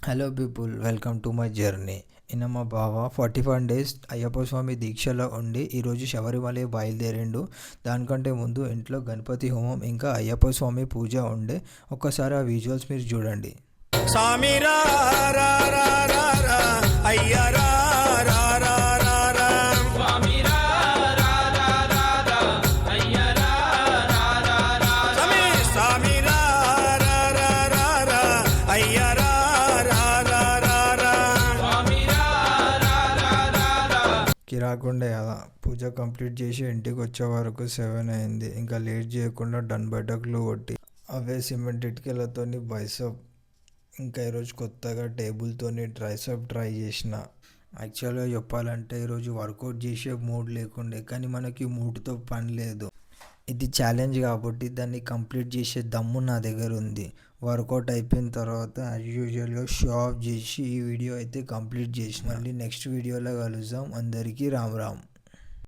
Hello people, welcome to my journey. నిన్న మా బావ 41 డేస్ అయ్యప్ప స్వామి దీక్షలో ఉండి ఈరోజు శబరిమల బయలుదేరిండు. దానికంటే ముందు ఇంట్లో గణపతి హోమం ఇంకా అయ్యప్ప స్వామి పూజ ఉండే. ఒక్కసారి ఆ విజువల్స్ మీరు చూడండి. స్వామి రా రా రా రా రా అయ్యా రా రా రా రా రా స్వామి రా రా రా రా రా అయ్యా రా రా రా రా స్వామి రా రా రా రా రా అయ్యా రా రా రా రా రా స్వామి రా రా రా రా రా. కిరాకుండే కదా. పూజ కంప్లీట్ చేసి ఇంటికి వచ్చే వరకు 7 అయింది. ఇంకా లేట్ చేయకుండా డన్ బటక్లు కొట్టి అవే సిమెంట్ ఇటుకలతోని బైసప్, ఇంకా ఈరోజు కొత్తగా టేబుల్తోని ట్రైసప్ ట్రై చేసిన. యాక్చువల్గా చెప్పాలంటే ఈరోజు వర్కౌట్ చేసే మూడ్ లేకుండే, కానీ మనకి మూడ్తో పని లేదు. ఇది ఛాలెంజ్ కాబట్టి దాన్ని కంప్లీట్ చేసే దమ్ము నా దగ్గర ఉంది. వర్కౌట్ అయిపోయిన తర్వాత యాజ్ యూజువల్గా షో ఆఫ్ చేసి ఈ వీడియో అయితే కంప్లీట్ చేసిన. మళ్ళీ నెక్స్ట్ వీడియోలో కలుద్దాం. అందరికీ రామ్ రామ్.